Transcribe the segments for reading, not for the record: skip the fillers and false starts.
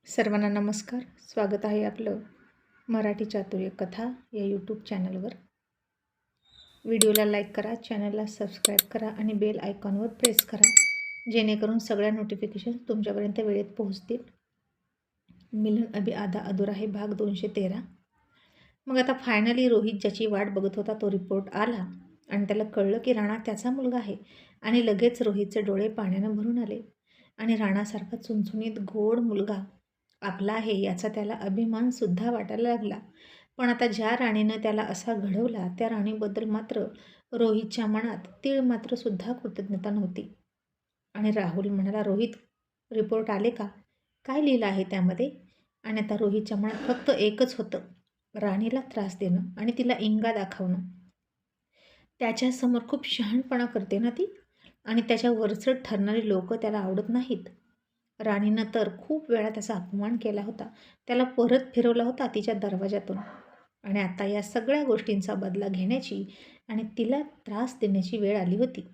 सर्वांना नमस्कार. स्वागत आहे आपलं मराठी चातुर्य कथा या यूट्यूब चॅनलवर. व्हिडिओला लाईक करा, चॅनलला सबस्क्राईब करा आणि बेल आयकॉनवर प्रेस करा, जेणेकरून सगळ्या नोटिफिकेशन तुमच्यापर्यंत वेळेत पोहोचतील. मिलन अभी आधा अधुरा है भाग 213. मग आता फायनली रोहित ज्याची वाट बघत होता तो रिपोर्ट आला आणि त्याला कळलं की राणा त्याचा मुलगा आहे. आणि लगेच रोहितचे डोळे पाण्यानं भरून आले आणि राणासारखा चुणचुणीत गोड मुलगा आपला आहे याचा त्याला अभिमानसुद्धा वाटायला लागला. पण आता ज्या राणीनं त्याला असा घडवला त्या राणीबद्दल मात्र रोहितच्या मनात तीळ मात्र सुद्धा कृतज्ञता नव्हती. आणि राहुल म्हणाला, रोहित रिपोर्ट आले का? काय लिहिलं आहे त्यामध्ये? आणि आता रोहितच्या मनात फक्त एकच होतं, राणीला त्रास देणं आणि तिला इंगा दाखवणं. त्याच्यासमोर खूप शहाणपणा करते ना ती, आणि त्याच्या वरचढ ठरणारी लोक त्याला आवडत नाहीत. राणीनं तर खूप वेळा त्याचा अपमान केला होता, त्याला परत फिरवला होता तिच्या दरवाजातून. आणि आता या सगळ्या गोष्टींचा बदला घेण्याची आणि तिला त्रास देण्याची वेळ आली होती.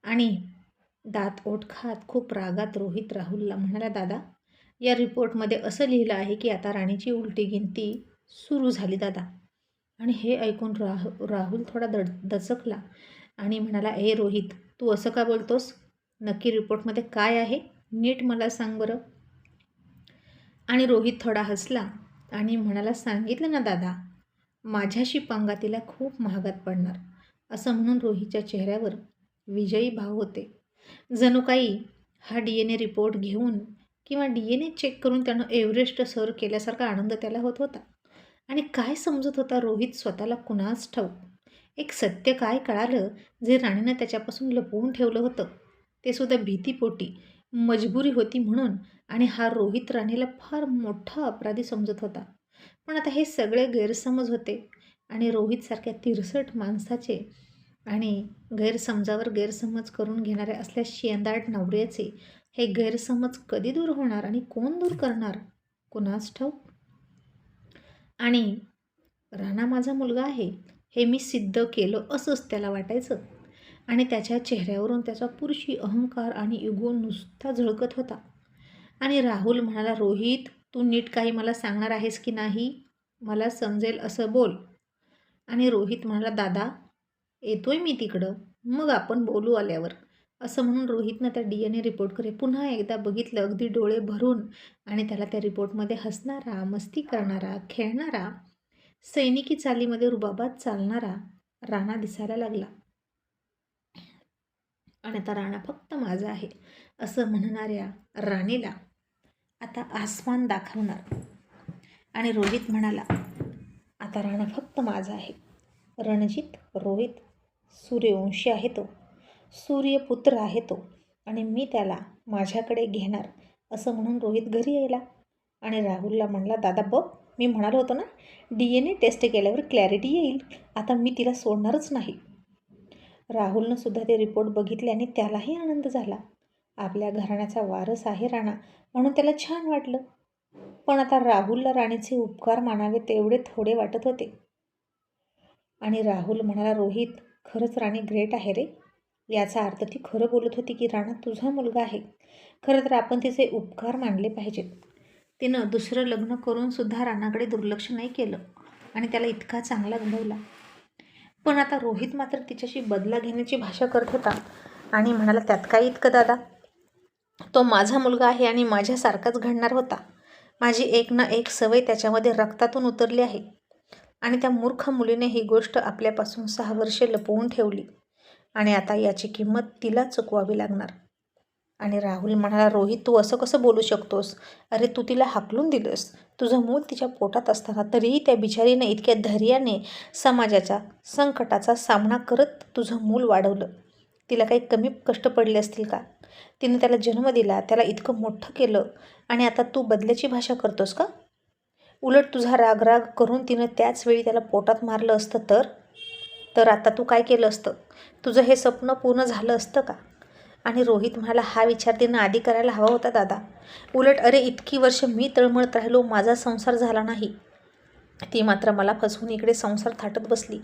आणि दात ओठ खात खूप रागात रोहित राहुलला म्हणाला, दादा, या रिपोर्टमध्ये असं लिहिलं आहे की आता राणीची उलटी गिनती सुरू झाली दादा. आणि हे ऐकून राहुल थोडा दचकला आणि म्हणाला, ए रोहित, तू असं का बोलतोस? नक्की रिपोर्टमध्ये काय आहे? नीट मला सांग बरं. आणि रोहित थोडा हसला आणि म्हणाला, सांगितलं ना दादा, माझ्याशी पंगा तिला खूप महागात पडणार. असं म्हणून रोहितच्या चेहऱ्यावर विजयी भाव होते. जणू काही हा DNA रिपोर्ट घेऊन किंवा DNA चेक करून त्यानं एव्हरेस्ट सर केल्यासारखा आनंद त्याला होत होता. आणि काय समजत होता रोहित स्वतःला कुणास ठाऊक. एक सत्य काय कळालं जे राणीनं त्याच्यापासून लपवून ठेवलं होतं, ते सुद्धा भीतीपोटी, मजबुरी होती म्हणून. आणि हा रोहित राणीला फार मोठा अपराधी समजत होता. पण आता हे सगळे गैरसमज होते आणि रोहितसारख्या तिरसट माणसाचे आणि गैरसमजावर गैरसमज करून घेणाऱ्या असल्या शेंदाड नवऱ्याचे हे गैरसमज कधी दूर होणार आणि कोण दूर करणार कुणास ठाऊक. आणि राणा माझा मुलगा आहे हे मी सिद्ध केलं असंच त्याला वाटायचं. आणि त्याच्या चेहऱ्यावरून त्याचा पुरुषी अहंकार आणि इगो नुसता झळकत होता. आणि राहुल म्हणाला, रोहित, तू नीट काही मला सांगणार आहेस की नाही? मला समजेल असं बोल. आणि रोहित म्हणाला, दादा, येतोय मी तिकडं, मग आपण बोलू आल्यावर. असं म्हणून रोहितनं त्या DNA रिपोर्टकडे पुन्हा एकदा बघितलं, अगदी डोळे भरून. आणि त्याला त्या रिपोर्टमध्ये हसणारा, मस्ती करणारा, खेळणारा, सैनिकी चालीमध्ये रुबाबात चालणारा राणा दिसायला लागला. आणि आता राणा फक्त माझा आहे असं म्हणणाऱ्या राणीला आता आसमान दाखवणार. आणि रोहित म्हणाला, आता राणा फक्त माझा आहे. रणजित रोहित सूर्यवंशी आहे तो, सूर्यपुत्र आहे तो, आणि मी त्याला माझ्याकडे घेणार. असं म्हणून रोहित घरी यायला. आणि राहुलला म्हणला, दादा बघ, मी म्हणालो होतो ना, DNA टेस्ट केल्यावर क्लॅरिटी येईल. आता मी तिला सोडणारच नाही. राहुलनं सुद्धा ते रिपोर्ट बघितले आणि त्यालाही आनंद झाला. आपल्या घराण्याचा वारस आहे राणा म्हणून त्याला छान वाटलं. पण आता राहुलला राणीचे उपकार मानावे तेवढे थोडे वाटत होते. आणि राहुल म्हणाला, रोहित, खरंच राणी ग्रेट आहे रे. याचा अर्थ ती खरं बोलत होती की राणा तुझा मुलगा आहे. खरं तर आपण तिचे उपकार मानले पाहिजेत. तिनं दुसरं लग्न करून सुद्धा राणाकडे दुर्लक्ष नाही केलं आणि त्याला इतका चांगला घडवला. पण आता रोहित मात्र तिच्याशी बदला घेण्याची भाषा करत होता आणि म्हणाला, त्यात काय इतकं दादा? तो माझा मुलगा आहे आणि माझ्यासारखाच घडणार होता. माझी एक ना एक सवय त्याच्यामध्ये रक्तातून उतरली आहे. आणि त्या मूर्ख मुलीने ही गोष्ट आपल्यापासून 6 वर्षे लपवून ठेवली आणि आता याची किंमत तिला चुकवावी लागणार. आणि राहुल म्हणाला, रोहित, तू असं कसं बोलू शकतोस? अरे तू तिला हाकलून दिलंस. तुझं मूल तिच्या पोटात असताना तरीही त्या बिचारीने इतक्या धैर्याने समाजाच्या संकटाचा सामना करत तुझं मूल वाढवलं. तिला काही कमी कष्ट पडले असतील का? तिनं त्याला जन्म दिला, त्याला इतकं मोठं केलं, आणि आता तू बदल्याची भाषा करतोस का? उलट तुझा राग करून तिनं त्याच वेळी त्याला पोटात मारलं असतं तर आता तू काय केलं असतं? तुझं हे स्वप्न पूर्ण झालं असतं का? आणि रोहित म्हणाला, हा विचार तिनं आधी करायला हवा होता दादा. उलट अरे इतकी वर्ष मी तळमळत राहिलो, माझा संसार झाला नाही. ती मात्र मला फसवून इकडे संसार थाटत बसली.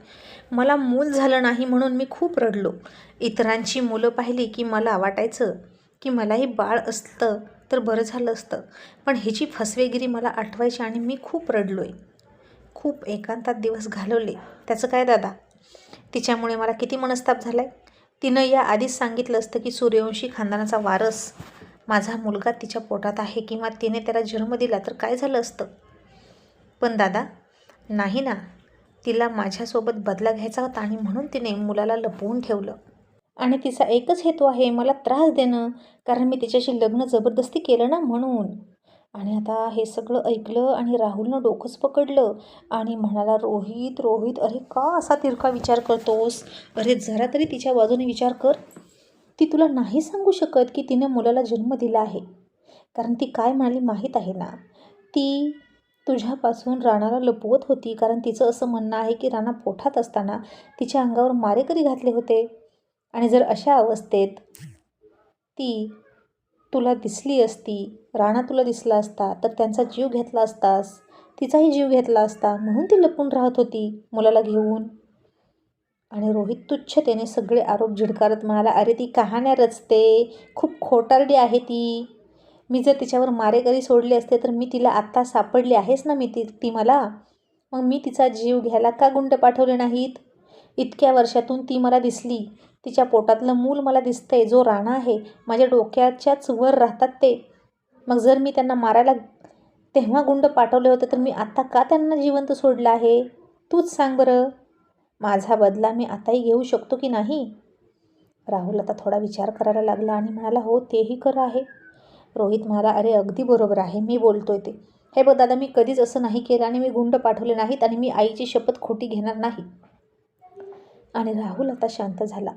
मला मूल झालं नाही म्हणून मी खूप रडलो. इतरांची मुलं पाहिली की मला वाटायचं की मलाही बाळ असतं तर बरं झालं असतं, पण हिची फसवेगिरी मला आठवायची आणि मी खूप रडलो आहे. खूप एकांतात दिवस घालवले. त्याचं काय दादा, तिच्यामुळे मला किती मनस्ताप झाला आहे. तिनं या आधीच सांगितलं असतं की सूर्यवंशी खानदानाचा वारस माझा मुलगा तिच्या पोटात आहे किंवा तिने त्याला जन्म दिला तर काय झालं असतं. पण दादा, नाही ना, तिला माझ्यासोबत बदला घ्यायचा होता आणि म्हणून तिने मुलाला लपवून ठेवलं. आणि तिचा एकच हेतू आहे, मला त्रास देणं, कारण मी तिच्याशी लग्न जबरदस्ती केलं ना म्हणून. आणि आता हे सगळं ऐकलं आणि राहुलनं डोकंच पकडलं आणि म्हणाला, रोहित रोहित, अरे का असा तिरका विचार करतोस? अरे जरा तरी तिच्या बाजूने विचार कर. ती तुला नाही सांगू शकत की तिने मुलाला जन्म दिला आहे, कारण ती काय म्हणाली माहीत आहे ना. ती तुझ्यापासून राणाला लपवत होती, कारण तिचं असं म्हणणं आहे की राणा पोटात असताना तिच्या अंगावर मारेकरी घातले होते. आणि जर अशा अवस्थेत ती तुला दिसली असती, राणा तुला दिसला असता, तर त्यांचा जीव घेतला असतास, तिचाही जीव घेतला असता, म्हणून ती लपून राहत होती मुलाला घेऊन. आणि रोहित तुच्छतेने सगळे आरोप झिडकारत म्हणाला, अरे ती कहाण्या रचते, खूप खोटारडी आहे ती. मी जर तिच्यावर मारेकरी सोडले असते तर मी तिला आत्ता सापडली आहेस ना, ती मला. मग मी तिचा जीव घ्यायला का गुंड पाठवले नाहीत? इतक्या वर्षातून ती मला दिसली, तिच्या पोटातलं मूल मला दिसतंय, जो राणा आहे, माझ्या डोक्याच्याच वर राहतात ते. मग जर मी त्यांना मारायला तेव्हा गुंड पाठवले होते तर मी आत्ता का त्यांना जिवंत सोडलं आहे? तूच सांग बरं. माझा बदला मी आताही घेऊ शकतो की नाही? राहुल आता थोडा विचार करायला लागला आणि म्हणाला, हो तेही खरं आहे. रोहित म्हणाला, अरे अगदी बरोबर आहे, मी बोलतोय ते. हे बघ दादा, मी कधीच असं नाही केलं आणि मी गुंड पाठवले नाहीत आणि मी आईची शपथ खोटी घेणार नाही. आणि राहुल आता शांत झाला.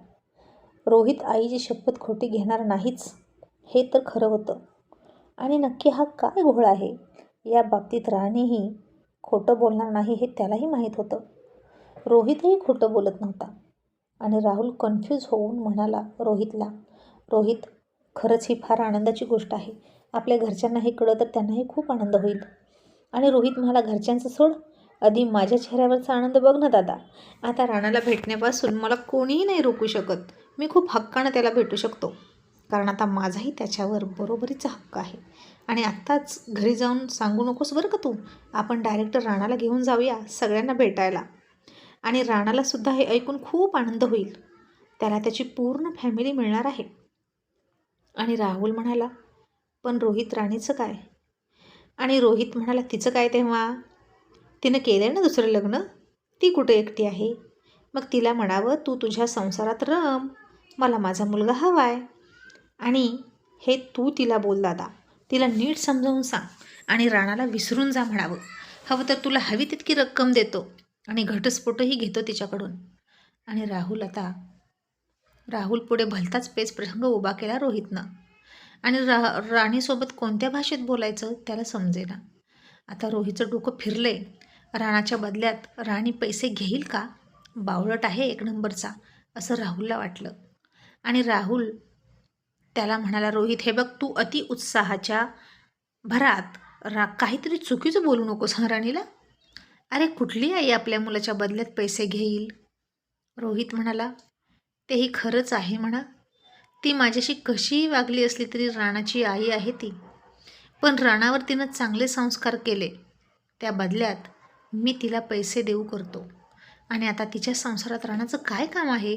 रोहित आईची शपथ खोटी घेणार नाहीच हे तर खरं होतं. आणि नक्की हा काय घोळ आहे? या बाबतीत राणीही खोटं बोलणार नाही हे त्यालाही माहीत होतं. रोहितही खोटं बोलत नव्हता. आणि राहुल कन्फ्यूज होऊन म्हणाला रोहितला, रोहित, खरंच ही फार आनंदाची गोष्ट आहे. आपल्या घरच्यांनाही कळलं तर त्यांनाही खूप आनंद होईल. आणि रोहित म्हणाला, घरच्यांचं सोड, आधी माझ्या चेहऱ्यावरचा आनंद बघ ना दादा. आता राणाला भेटण्यापासून मला कोणीही नाही रोखू शकत. मी खूप हक्कानं त्याला भेटू शकतो, कारण आता माझाही त्याच्यावर बरोबरीचा हक्क आहे. आणि आत्ताच घरी जाऊन सांगू नकोस बरं का तू. आपण डायरेक्ट राणाला घेऊन जाऊया सगळ्यांना भेटायला. आणि राणालासुद्धा हे ऐकून खूप आनंद होईल. त्याला त्याची पूर्ण फॅमिली मिळणार आहे. आणि राहुल म्हणाला, पण रोहित, राणीचं काय? आणि रोहित म्हणाला, तिचं काय तेव्हा? तिनं केलं आहे ना दुसरं लग्न. ती कुठं एकटी आहे? मग तिला म्हणावं, तू तुझ्या संसारात रम, मला माझा मुलगा हवा आहे. आणि हे तू तिला बोल दादा. तिला नीट समजावून सांग आणि राणाला विसरून जा म्हणावं. हवं तर तुला हवी तितकी रक्कम देतो आणि घटस्फोटही घेतो तिच्याकडून. आणि राहुल पुढे भलताच पेच प्रसंग उभा केला रोहितनं. आणि राणीसोबत कोणत्या भाषेत बोलायचं त्याला समजेना. आता रोहितचं डोकं फिरले. राणाच्या बदल्यात राणी पैसे घेईल का? बावळट आहे एक नंबरचा, असं राहुलला वाटलं. आणि राहुल त्याला म्हणाला, रोहित हे बघ, तू अति उत्साहाच्या भरात काहीतरी चुकीचं बोलू नकोस हा राणीला. अरे कुठली आई आपल्या मुलाच्या बदल्यात पैसे घेईल? रोहित म्हणाला, तेही खरंच आहे म्हणा. ती माझ्याशी कशीही वागली असली तरी राणाची आई आहे ती. पण राणावर तिनं चांगले संस्कार केले, त्या बदल्यात मी तिला पैसे देऊ करतो. आणि आता तिच्या संसारात राणाचं काय काम आहे?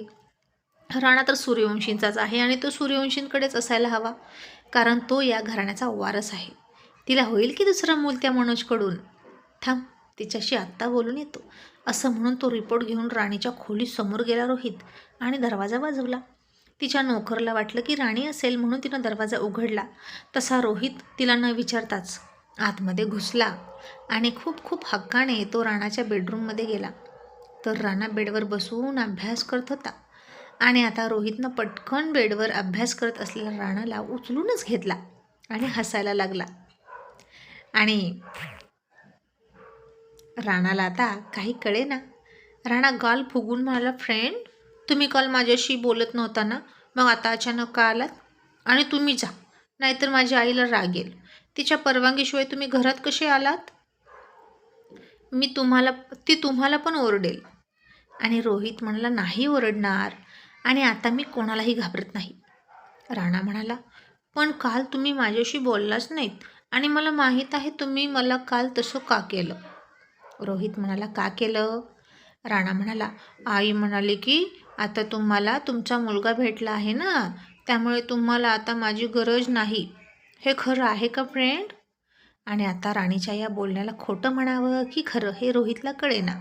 राणा तर सूर्यवंशींचाच आहे आणि तो सूर्यवंशींकडेच असायला हवा, कारण तो या घराण्याचा वारस आहे. तिला होईल की दुसरं मूल त्या मनोजकडून. थांब, तिच्याशी आत्ता बोलून येतो, असं म्हणून तो रिपोर्ट घेऊन राणीच्या खोलीसमोर गेला रोहित आणि दरवाजा वाजवला. तिच्या नोकरला वाटलं की राणी असेल म्हणून तिनं दरवाजा उघडला. तसा रोहित तिला न विचारताच आतमध्ये घुसला आणि खूप खूप हक्काने तो राणाच्या बेडरूममध्ये गेला. तर राणा बेडवर बसून अभ्यास करत होता. आणि आता रोहितनं पटकन बेडवर अभ्यास करत असलेल्या राणाला उचलूनच घेतला आणि हसायला लागला. आणि राणाला आता काही कळेना. राणा गाल फुगून म्हणाला, फ्रेंड, तुम्ही काल माझ्याशी बोलत नव्हता ना, मग आता अचानक का आलात? आणि तुम्ही जा, नाहीतर माझ्या आईला राग येईल. तिच्या परवानगीशिवाय तुम्ही घरात कसे आलात? ती तुम्हाला पण ओरडेल. आणि रोहित म्हणाला, नाही ओरडणार, आणि आता मी कोणालाही घाबरत नाही. राणा म्हणाला, पण काल तुम्ही माझ्याशी बोललाच नाहीत आणि मला माहीत आहे तुम्ही मला काल तसं का केलं. रोहित म्हणाला, का केलं? राणा म्हणाला, आई म्हणाली की आता तुम्हाला तुमचा मुलगा भेटला आहे ना, त्यामुळे तुम्हाला आता माझी गरज नाही. हे खरं आहे का फ्रेंड? आणि आता राणीच्या या बोलण्याला खोटं म्हणावं की खरं हे रोहितला कळेना.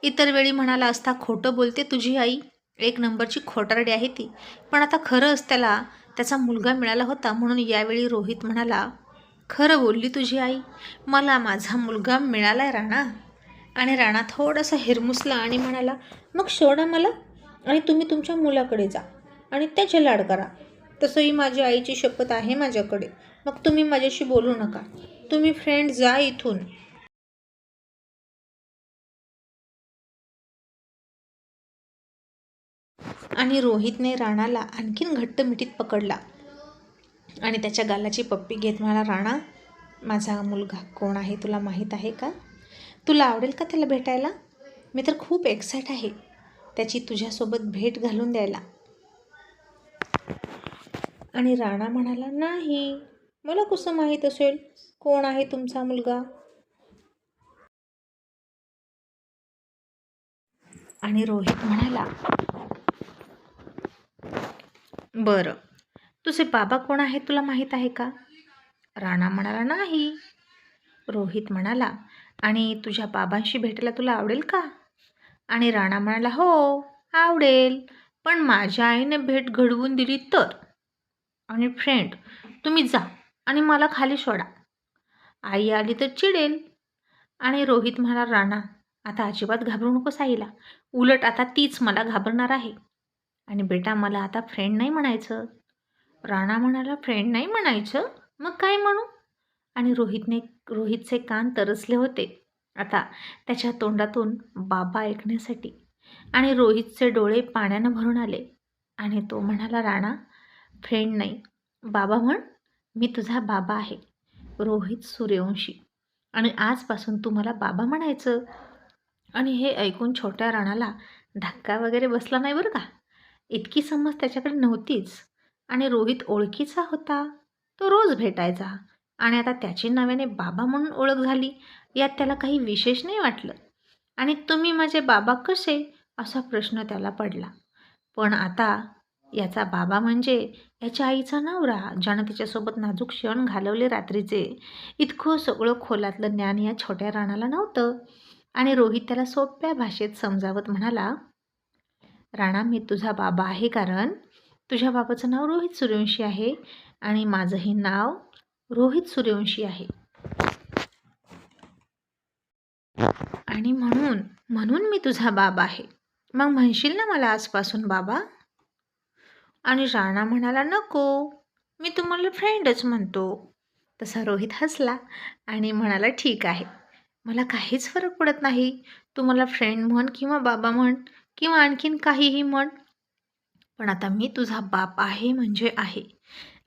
इतर वेळी म्हणाला असता, खोटं बोलते तुझी आई, एक नंबरची खोटारडी आहे ती. पण आता खरंच त्याला त्याचा मुलगा मिळाला होता म्हणून यावेळी रोहित म्हणाला, खरं बोलली तुझी आई, मला माझा मुलगा मिळाला आहे राणा. आणि राणा थोडासा हिरमुसला आणि म्हणाला, मग सोडा मला आणि तुम्ही तुमच्या मुलाकडे जा आणि त्याचे लाड करा. तसंही माझ्या आईची शपथ आहे माझ्याकडे. मग तुम्ही माझ्याशी बोलू नका. तुम्ही फ्रेंड जा इथून. आणि रोहितने राणाला आणखीन घट्ट मिठीत पकडला आणि त्याच्या गालाची पप्पी घेत म्हणाला, राणा, माझा मुलगा कोण आहे तुला माहीत आहे का? तुला आवडेल का त्याला भेटायला? मी तर खूप एक्साइट आहे त्याची तुझ्यासोबत भेट घालून द्यायला. आणि राणा म्हणाला, नाही, मला कसं माहीत असेल कोण आहे तुमचा मुलगा? आणि रोहित म्हणाला, बरं, तुझे बाबा कोण आहेत तुला माहीत आहे का? राणा म्हणाला, नाही. रोहित म्हणाला, आणि तुझ्या बाबांशी भेटायला तुला आवडेल का? आणि राणा म्हणाला, हो आवडेल, पण माझ्या आईने भेट घडवून दिली तर. आणि फ्रेंड, तुम्ही जा आणि मला खाली सोडा, आई आली तर चिडेल. आणि रोहित म्हणाला, राणा, आता अजिबात घाबरू नकोस आईला, उलट आता तीच मला घाबरणार आहे. आणि बेटा, मला आता फ्रेंड नाही म्हणायचं. राणा म्हणाला, फ्रेंड नाही म्हणायचं, मग काय म्हणू? आणि रोहितचे कान तरसले होते आता त्याच्या तोंडातून बाबा ऐकण्यासाठी. आणि रोहितचे डोळे पाण्यानं भरून आले आणि तो म्हणाला, राणा, फ्रेंड नाही, बाबा म्हण. मी तुझा बाबा आहे, रोहित सूर्यवंशी, आणि आजपासून तू मला बाबा म्हणायचं. आणि हे ऐकून छोट्या राणाला धक्का वगैरे बसला नाही बरं का. इतकी समज त्याच्याकडे नव्हतीच. आणि रोहित ओळखीचा होता, तो रोज भेटायचा आणि आता त्याची नव्याने बाबा म्हणून ओळख झाली यात त्याला काही विशेष नाही वाटलं. आणि तुम्ही माझे बाबा कसे, असा प्रश्न त्याला पडला. पण आता याचा बाबा म्हणजे याच्या आईचा नवरा, ज्यानं तिच्यासोबत नाजूक क्षण घालवले रात्रीचे. इतकं सगळं खोलातलं ज्ञान या छोट्या राणाला नव्हतं. आणि रोहित त्याला सोप्या भाषेत समजावत म्हणाला, राणा, मी तुझा बाबा आहे कारण तुझ्या बाबाचं नाव रोहित सूर्यवंशी आहे आणि माझंही नाव रोहित सूर्यवंशी आहे. आणि म्हणून म्हणून मी तुझा बाबा आहे. मग म्हणशील ना मला आजपासून बाबा? आणि राणा म्हणाला, नको, मी तुम्हाला फ्रेंडच म्हणतो. तसा रोहित हसला आणि म्हणाला, ठीक आहे, मला काहीच फरक पडत नाही, तू मला फ्रेंड म्हण किंवा बाबा म्हण किंवा आणखीन काहीही म्हण, पण आता मी तुझा बाप आहे म्हणजे आहे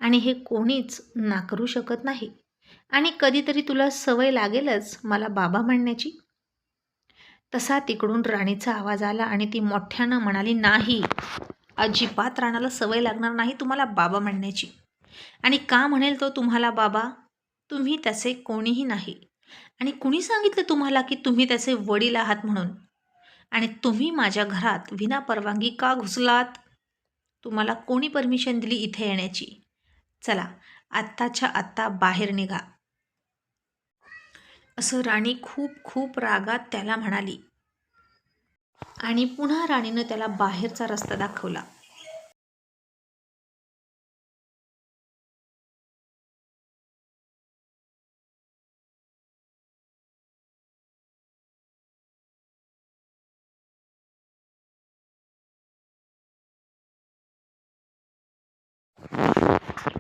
आणि हे कोणीच नाकारू शकत नाही. आणि कधीतरी तुला सवय लागेलच मला बाबा म्हणण्याची. तसा तिकडून राणीचा आवाज आला आणि ती मोठ्यानं म्हणाली, नाही, अजिबात राणाला सवय लागणार नाही तुम्हाला बाबा म्हणण्याची. आणि का म्हणेल तो तुम्हाला बाबा? तुम्ही त्याचे कोणीही नाही. आणि कुणी सांगितलं तुम्हाला की तुम्ही त्याचे वडील आहात म्हणून? आणि तुम्ही माझ्या घरात विनापरवानगी का घुसलात? तुम्हाला कोणी परमिशन दिली इथे येण्याची? चला, आत्ताच्या आत्ता बाहेर निघा, असं राणी खूप खूप रागात त्याला म्हणाली. आणि पुन्हा राणीनं त्याला बाहेरचा रस्ता दाखवला.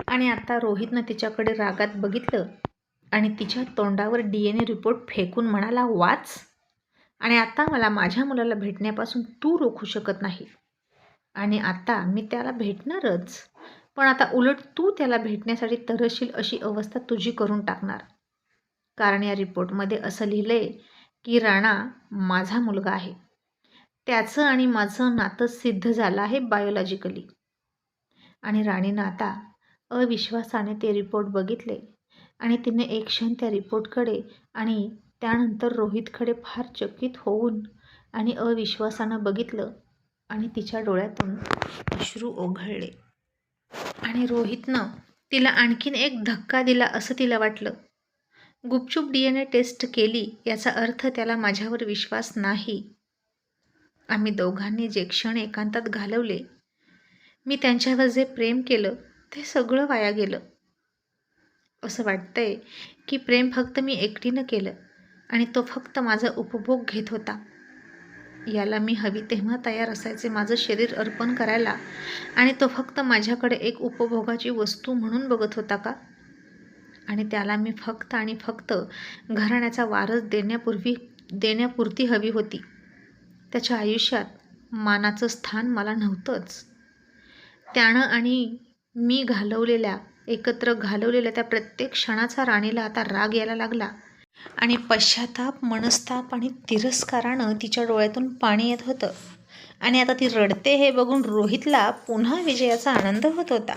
आणि आता रोहितनं तिच्याकडे रागात बघितलं आणि तिच्या तोंडावर DNA रिपोर्ट फेकून म्हणाला, वाच, आणि आता मला माझ्या मुलाला भेटण्यापासून तू रोखू शकत नाही. आणि आता मी त्याला भेटणारच, पण आता उलट तू त्याला भेटण्यासाठी तरसशील अशी अवस्था तुझी करून टाकणार. कारण या रिपोर्टमध्ये असं लिहिलं आहे की राणा माझा मुलगा आहे, त्याचं आणि माझं नातं सिद्ध झालं आहे बायोलॉजिकली. आणि राणीनं आता अविश्वासाने ते रिपोर्ट बघितले आणि तिने एक क्षण त्या रिपोर्टकडे आणि त्यानंतर रोहितकडे फार चकित होऊन आणि अविश्वासानं बघितलं आणि तिच्या डोळ्यातून अश्रू ओघळले. आणि रोहितनं तिला आणखीन एक धक्का दिला असं तिला वाटलं. गुपचूप DNA टेस्ट केली याचा अर्थ त्याला माझ्यावर विश्वास नाही. आम्ही दोघांनी जे क्षण एकांतात घालवले, मी त्यांच्यावर जे प्रेम केलं ते सगळं वाया गेलं. असं वाटतंय की प्रेम फक्त मी एकटीनं केलं आणि तो फक्त माझा उपभोग घेत होता. याला मी हवी तेव्हा तयार असायचे माझं शरीर अर्पण करायला आणि तो फक्त माझ्याकडे एक उपभोगाची वस्तू म्हणून बघत होता का? आणि त्याला मी फक्त आणि फक्त घराण्याचा वारस देण्यापुरती हवी होती. त्याच्या आयुष्यात मानाचं स्थान मला नव्हतंच. त्यानं आणि मी एकत्र घालवलेल्या त्या प्रत्येक क्षणाचा राणीला आता राग यायला लागला आणि पश्चाताप, मनस्ताप आणि तिरस्कारानं तिच्या डोळ्यातून पाणी येत होतं. आणि आता ती रडते हे बघून रोहितला पुन्हा विजयाचा आनंद होत होता.